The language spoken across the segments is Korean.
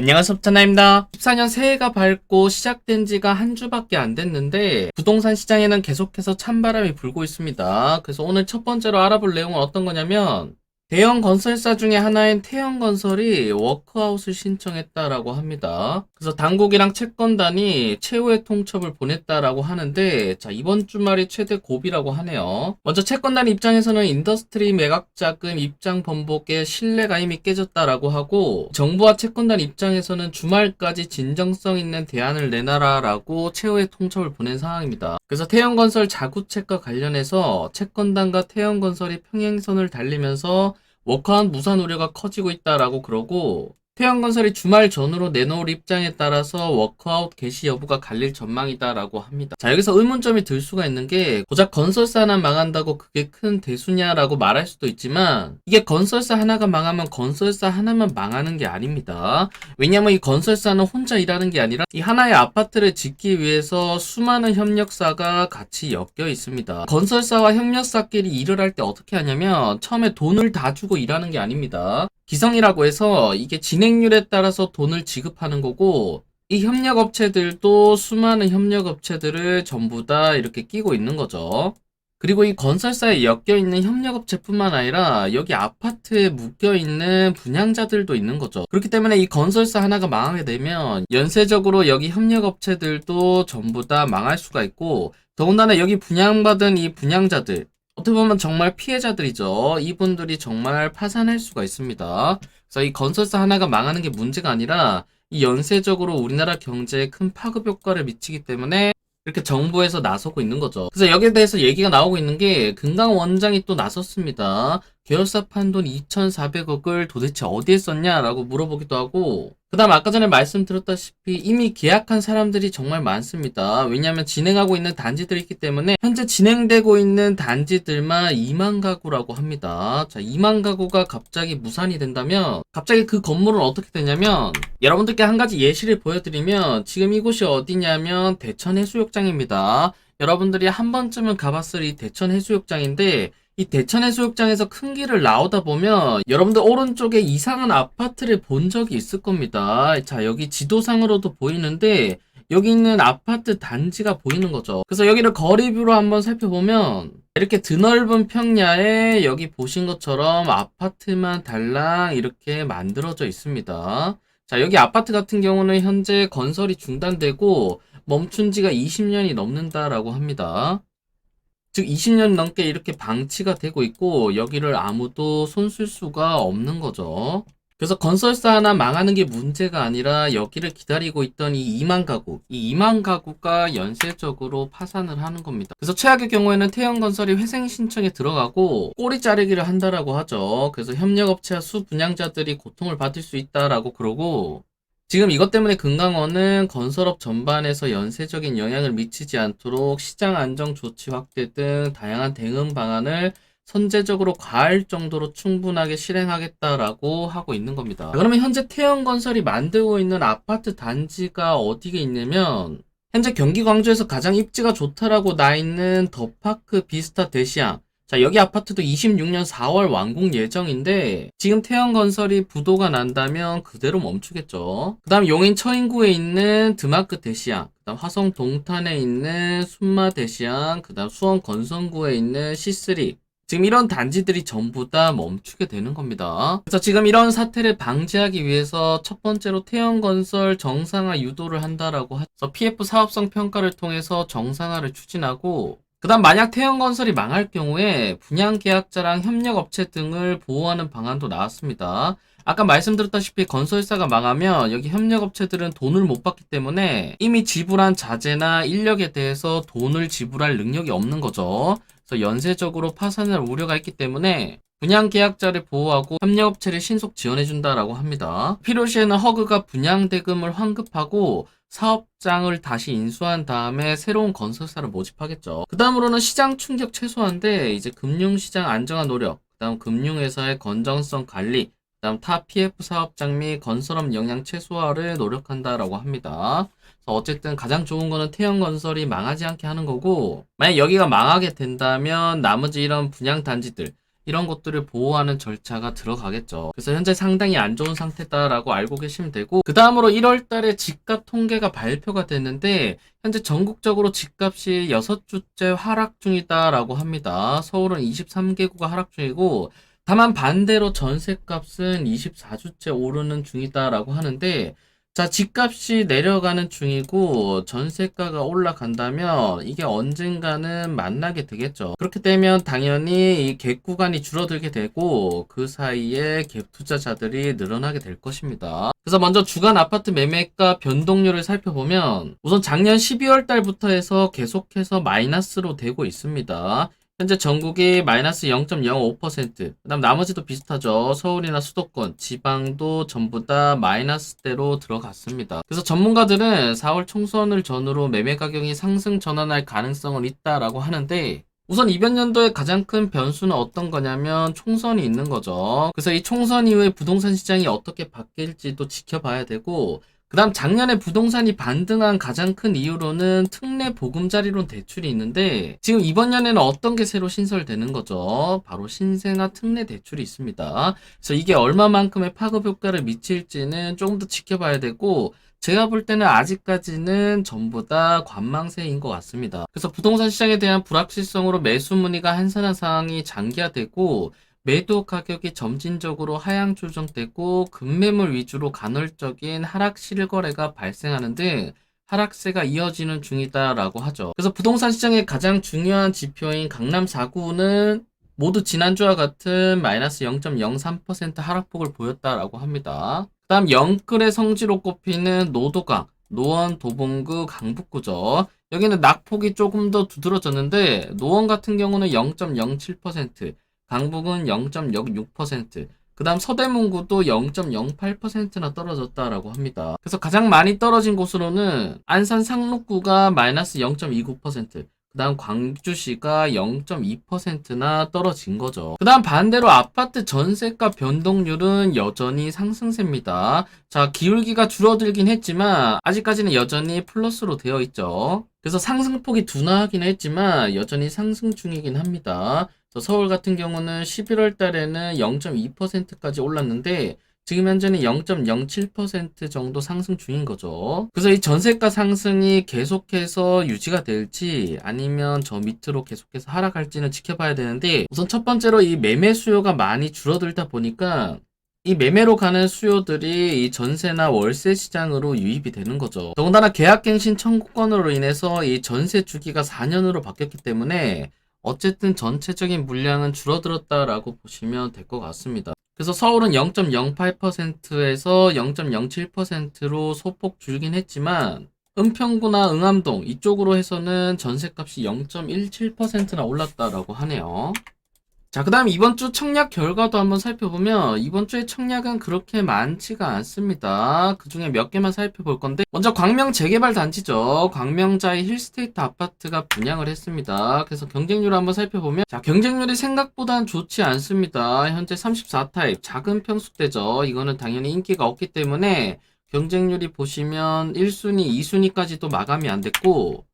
안녕하세요, 섭찬아입니다. 14년 새해가 밝고 시작된 지가 한 주밖에 안 됐는데 부동산 시장에는 계속해서 찬바람이 불고 있습니다. 그래서 오늘 첫 번째로 알아볼 내용은 어떤 거냐면 대형 건설사 중에 하나인 태형건설이 워크아웃을 신청했다라고 합니다. 그래서 당국이랑 채권단이 최후의 통첩을 보냈다라고 하는데, 자, 이번 주말이 최대 고비라고 하네요. 먼저 채권단 입장에서는 인더스트리 매각 자금 입장 번복에 신뢰가 이미 깨졌다라고 하고, 정부와 채권단 입장에서는 주말까지 진정성 있는 대안을 내놔라라고 최후의 통첩을 보낸 상황입니다. 그래서 태형건설 자구책과 관련해서 채권단과 태형건설이 평행선을 달리면서 워크아웃 무산 우려가 커지고 있다라고 그러고, 태형건설이 주말 전후로 내놓을 입장에 따라서 워크아웃 개시 여부가 갈릴 전망이다라고 합니다. 자, 여기서 의문점이 들 수가 있는 게 고작 건설사 하나 망한다고 그게 큰 대수냐라고 말할 수도 있지만, 이게 건설사 하나가 망하면 건설사 하나만 망하는 게 아닙니다. 왜냐면 이 건설사는 혼자 일하는 게 아니라 이 하나의 아파트를 짓기 위해서 수많은 협력사가 같이 엮여 있습니다. 건설사와 협력사끼리 일을 할 때 어떻게 하냐면 처음에 돈을 다 주고 일하는 게 아닙니다. 기성이라고 해서 이게 진행률에 따라서 돈을 지급하는 거고, 이 협력업체들도 수많은 협력업체들을 전부 다 이렇게 끼고 있는 거죠. 그리고 이 건설사에 엮여있는 협력업체뿐만 아니라 여기 아파트에 묶여있는 분양자들도 있는 거죠. 그렇기 때문에 이 건설사 하나가 망하게 되면 연쇄적으로 여기 협력업체들도 전부 다 망할 수가 있고, 더군다나 여기 분양받은 이 분양자들, 어떻게 보면 정말 피해자들이죠. 이분들이 정말 파산할 수가 있습니다. 그래서 이 건설사 하나가 망하는 게 문제가 아니라 이 연쇄적으로 우리나라 경제에 큰 파급 효과를 미치기 때문에 이렇게 정부에서 나서고 있는 거죠. 그래서 여기에 대해서 얘기가 나오고 있는 게 금강 원장이 또 나섰습니다. 계열사 판돈 2,400억을 도대체 어디에 썼냐라고 물어보기도 하고, 그 다음 아까 전에 말씀드렸다시피 이미 계약한 사람들이 정말 많습니다. 왜냐하면 진행하고 있는 단지들이 있기 때문에 현재 진행되고 있는 단지들만 2만 가구라고 합니다. 자, 2만 가구가 갑자기 무산이 된다면 갑자기 그 건물은 어떻게 되냐면, 여러분들께 한 가지 예시를 보여드리면 지금 이곳이 어디냐면 대천 해수욕장입니다. 여러분들이 한 번쯤은 가봤을 이 대천 해수욕장인데, 이 대천 해수욕장에서 큰 길을 나오다 보면 여러분들 오른쪽에 이상한 아파트를 본 적이 있을 겁니다. 자, 여기 지도상으로도 보이는데 여기 있는 아파트 단지가 보이는 거죠. 그래서 여기를 거리뷰로 한번 살펴보면 이렇게 드넓은 평야에 여기 보신 것처럼 아파트만 달랑 이렇게 만들어져 있습니다. 자, 여기 아파트 같은 경우는 현재 건설이 중단되고 멈춘 지가 20년이 넘는다라고 합니다. 즉 20년 넘게 이렇게 방치가 되고 있고 여기를 아무도 손쓸 수가 없는 거죠. 그래서 건설사 하나 망하는 게 문제가 아니라 여기를 기다리고 있던 이 2만 가구, 이 2만 가구가 연쇄적으로 파산을 하는 겁니다. 그래서 최악의 경우에는 태형건설이 회생 신청에 들어가고 꼬리 자르기를 한다라고 하죠. 그래서 협력업체와 수분양자들이 고통을 받을 수 있다라고 그러고, 지금 이것 때문에 금강원은 건설업 전반에서 연쇄적인 영향을 미치지 않도록 시장 안정 조치 확대 등 다양한 대응 방안을 선제적으로 가할 정도로 충분하게 실행하겠다라고 하고 있는 겁니다. 그러면 현재 태형건설이 만들고 있는 아파트 단지가 어디에 있냐면, 현재 경기 광주에서 가장 입지가 좋다라고 나 있는 더파크 비스타 대시양, 자, 여기 아파트도 26년 4월 완공 예정인데 지금 태형건설이 부도가 난다면 그대로 멈추겠죠. 그 다음 용인 처인구에 있는 드마크 대시양, 그 다음 화성 동탄에 있는 순마 대시양, 그 다음 수원 건성구에 있는 C3, 지금 이런 단지들이 전부 다 멈추게 되는 겁니다. 그래서 지금 이런 사태를 방지하기 위해서 첫 번째로 태형건설 정상화 유도를 한다라고 해서 PF 사업성 평가를 통해서 정상화를 추진하고, 그 다음 만약 태형건설이 망할 경우에 분양계약자랑 협력업체 등을 보호하는 방안도 나왔습니다. 아까 말씀드렸다시피 건설사가 망하면 여기 협력업체들은 돈을 못 받기 때문에 이미 지불한 자재나 인력에 대해서 돈을 지불할 능력이 없는 거죠. 그래서 연쇄적으로 파산할 우려가 있기 때문에 분양계약자를 보호하고 협력업체를 신속 지원해준다라고 합니다. 필요시에는 허그가 분양대금을 환급하고 사업장을 다시 인수한 다음에 새로운 건설사를 모집하겠죠. 그 다음으로는 시장 충격 최소화인데 이제 금융시장 안정화 노력, 그 다음 금융회사의 건전성 관리, 그 다음 타 PF 사업장 및 건설업 영향 최소화를 노력한다라고 합니다. 어쨌든 가장 좋은 거는 태형건설이 망하지 않게 하는 거고, 만약 여기가 망하게 된다면 나머지 이런 분양 단지들, 이런 것들을 보호하는 절차가 들어가겠죠. 그래서 현재 상당히 안 좋은 상태다라고 알고 계시면 되고, 그 다음으로 1월 달에 집값 통계가 발표가 됐는데 현재 전국적으로 집값이 6주째 하락 중이다라고 합니다. 서울은 23개구가 하락 중이고, 다만 반대로 전세값은 24주째 오르는 중이다라고 하는데, 자, 집값이 내려가는 중이고 전세가가 올라간다면 이게 언젠가는 만나게 되겠죠. 그렇게 되면 당연히 이 갭 구간이 줄어들게 되고 그 사이에 갭 투자자들이 늘어나게 될 것입니다. 그래서 먼저 주간 아파트 매매가 변동률을 살펴보면 우선 작년 12월 달부터 해서 계속해서 마이너스로 되고 있습니다. 현재 전국이 마이너스 0.05%, 그 다음 나머지도 비슷하죠. 서울이나 수도권, 지방도 전부 다 마이너스대로 들어갔습니다. 그래서 전문가들은 4월 총선을 전후로 매매 가격이 상승 전환할 가능성은 있다라고 하는데, 우선 이번 연도의 가장 큰 변수는 어떤 거냐면 총선이 있는 거죠. 그래서 이 총선 이후에 부동산 시장이 어떻게 바뀔지도 지켜봐야 되고, 그 다음 작년에 부동산이 반등한 가장 큰 이유로는 특례 보금자리론 대출이 있는데 지금 이번 년에는 어떤 게 새로 신설되는 거죠? 바로 신생아 특례 대출이 있습니다. 그래서 이게 얼마만큼의 파급 효과를 미칠지는 조금 더 지켜봐야 되고, 제가 볼 때는 아직까지는 전부 다 관망세인 것 같습니다. 그래서 부동산 시장에 대한 불확실성으로 매수 문의가 한산한 상황이 장기화되고 매도 가격이 점진적으로 하향 조정되고 급매물 위주로 간헐적인 하락 실거래가 발생하는 등 하락세가 이어지는 중이다라고 하죠. 그래서 부동산 시장의 가장 중요한 지표인 강남 4구는 모두 지난주와 같은 마이너스 0.03% 하락폭을 보였다라고 합니다. 그 다음 영끌의 성지로 꼽히는 노도강, 노원, 도봉구, 강북구죠. 여기는 낙폭이 조금 더 두드러졌는데 노원 같은 경우는 0.07%, 강북은 0.06%, 그 다음 서대문구도 0.08%나 떨어졌다라고 합니다. 그래서 가장 많이 떨어진 곳으로는 안산 상록구가 마이너스 0.29%, 그 다음 광주시가 0.2%나 떨어진 거죠. 그 다음 반대로 아파트 전세가 변동률은 여전히 상승세입니다. 자, 기울기가 줄어들긴 했지만 아직까지는 여전히 플러스로 되어 있죠. 그래서 상승폭이 둔화하긴 했지만 여전히 상승 중이긴 합니다. 서울 같은 경우는 11월 달에는 0.2%까지 올랐는데 지금 현재는 0.07% 정도 상승 중인 거죠. 그래서 이 전세가 상승이 계속해서 유지가 될지 아니면 저 밑으로 계속해서 하락할지는 지켜봐야 되는데, 우선 첫 번째로 이 매매 수요가 많이 줄어들다 보니까 이 매매로 가는 수요들이 이 전세나 월세 시장으로 유입이 되는 거죠. 더군다나 계약갱신 청구권으로 인해서 이 전세 주기가 4년으로 바뀌었기 때문에 어쨌든 전체적인 물량은 줄어들었다라고 보시면 될 것 같습니다. 그래서 서울은 0.08%에서 0.07%로 소폭 줄긴 했지만 은평구나 응암동 이쪽으로 해서는 전세값이 0.17%나 올랐다라고 하네요. 자, 그 다음 이번 주 청약 결과도 한번 살펴보면 이번 주에 청약은 그렇게 많지가 않습니다. 그 중에 몇 개만 살펴볼 건데, 먼저 광명 재개발 단지죠. 광명자의 힐스테이트 아파트가 분양을 했습니다. 그래서 경쟁률을 한번 살펴보면, 자, 경쟁률이 생각보단 좋지 않습니다. 현재 34타입 작은 평수대죠. 이거는 당연히 인기가 없기 때문에 경쟁률이 보시면 1순위, 2순위까지도 마감이 안 됐고,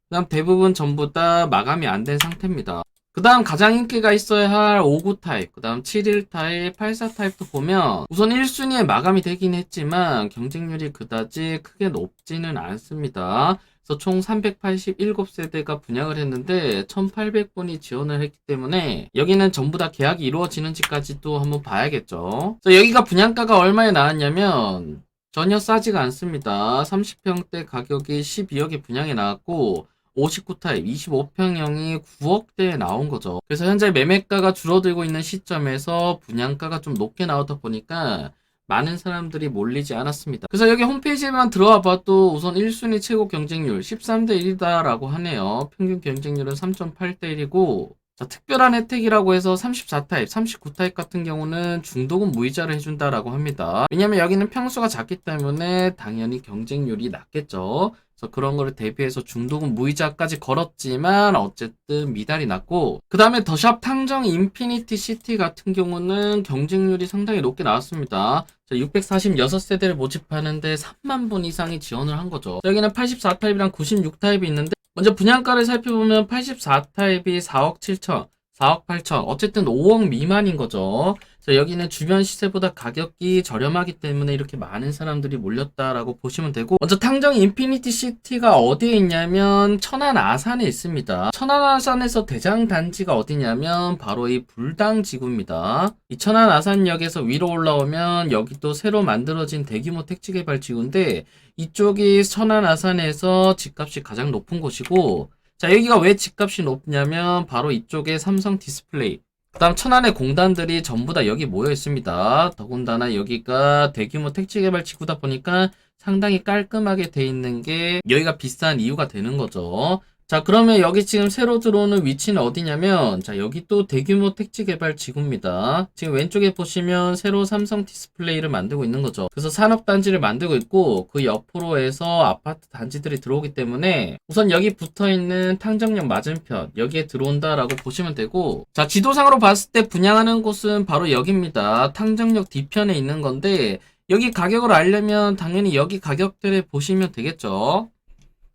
그다음 대부분 전부 다 마감이 안 된 상태입니다. 그 다음 가장 인기가 있어야 할 59 타입, 그 다음 71 타입, 84 타입도 보면 우선 1순위에 마감이 되긴 했지만 경쟁률이 그다지 크게 높지는 않습니다. 그래서 총 387세대가 분양을 했는데 1800분이 지원을 했기 때문에 여기는 전부 다 계약이 이루어지는지까지도 한번 봐야겠죠. 그래서 여기가 분양가가 얼마에 나왔냐면 전혀 싸지가 않습니다. 30평대 가격이 12억에 분양이 나왔고 59타입 25평형이 9억대에 나온 거죠. 그래서 현재 매매가가 줄어들고 있는 시점에서 분양가가 좀 높게 나오다 보니까 많은 사람들이 몰리지 않았습니다. 그래서 여기 홈페이지에만 들어와 봐도 우선 1순위 최고 경쟁률 13대 1이다 라고 하네요. 평균 경쟁률은 3.8대 1이고, 자, 특별한 혜택이라고 해서 34타입, 39타입 같은 경우는 중도금 무이자를 해준다라고 합니다. 왜냐면 여기는 평수가 작기 때문에 당연히 경쟁률이 낮겠죠. 그래서 그런 거를 대비해서 중도금 무이자까지 걸었지만 어쨌든 미달이 났고, 그 다음에 더샵 탕정 인피니티 시티 같은 경우는 경쟁률이 상당히 높게 나왔습니다. 646세대를 모집하는데 3만 분 이상이 지원을 한 거죠. 여기는 84타입이랑 96타입이 있는데, 먼저 분양가를 살펴보면 84타입이 4억 7천, 4억 8천. 어쨌든 5억 미만인 거죠. 그래서 여기는 주변 시세보다 가격이 저렴하기 때문에 이렇게 많은 사람들이 몰렸다라고 보시면 되고, 먼저 탕정 인피니티 시티가 어디에 있냐면 천안 아산에 있습니다. 천안 아산에서 대장 단지가 어디냐면 바로 이 불당 지구입니다. 이 천안 아산역에서 위로 올라오면 여기 또 새로 만들어진 대규모 택지 개발 지구인데, 이쪽이 천안 아산에서 집값이 가장 높은 곳이고, 자, 여기가 왜 집값이 높냐면 바로 이쪽에 삼성 디스플레이, 그 다음 천안의 공단들이 전부 다 여기 모여 있습니다. 더군다나 여기가 대규모 택지 개발 지구다 보니까 상당히 깔끔하게 돼 있는 게 여기가 비싼 이유가 되는 거죠. 자, 그러면 여기 지금 새로 들어오는 위치는 어디냐면, 자, 여기 또 대규모 택지 개발 지구입니다. 지금 왼쪽에 보시면 새로 삼성 디스플레이를 만들고 있는 거죠. 그래서 산업단지를 만들고 있고, 그 옆으로 해서 아파트 단지들이 들어오기 때문에 우선 여기 붙어 있는 탕정역 맞은편, 여기에 들어온다라고 보시면 되고, 자, 지도상으로 봤을 때 분양하는 곳은 바로 여기입니다. 탕정역 뒤편에 있는 건데, 여기 가격을 알려면 당연히 여기 가격대를 보시면 되겠죠.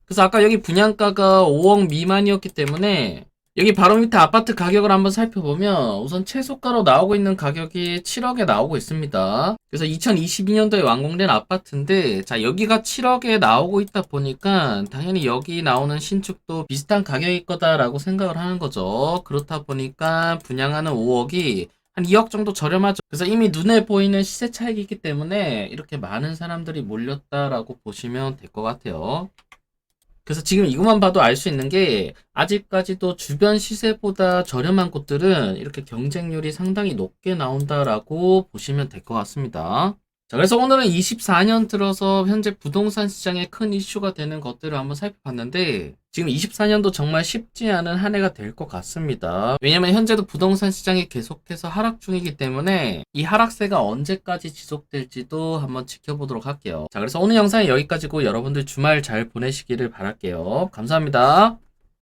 그래서 아까 여기 분양가가 5억 미만이었기 때문에 여기 바로 밑에 아파트 가격을 한번 살펴보면 우선 최소가로 나오고 있는 가격이 7억에 나오고 있습니다. 그래서 2022년도에 완공된 아파트인데, 자, 여기가 7억에 나오고 있다 보니까 당연히 여기 나오는 신축도 비슷한 가격일 거다라고 생각을 하는 거죠. 그렇다 보니까 분양하는 5억이 한 2억 정도 저렴하죠. 그래서 이미 눈에 보이는 시세 차익이기 때문에 이렇게 많은 사람들이 몰렸다라고 보시면 될 것 같아요. 그래서 지금 이것만 봐도 알 수 있는 게 아직까지도 주변 시세보다 저렴한 곳들은 이렇게 경쟁률이 상당히 높게 나온다라고 보시면 될 것 같습니다. 자, 그래서 오늘은 24년 들어서 현재 부동산 시장에 큰 이슈가 되는 것들을 한번 살펴봤는데, 지금 24년도 정말 쉽지 않은 한 해가 될 것 같습니다. 왜냐면 현재도 부동산 시장이 계속해서 하락 중이기 때문에 이 하락세가 언제까지 지속될지도 한번 지켜보도록 할게요. 자, 그래서 오늘 영상은 여기까지고 여러분들 주말 잘 보내시기를 바랄게요. 감사합니다.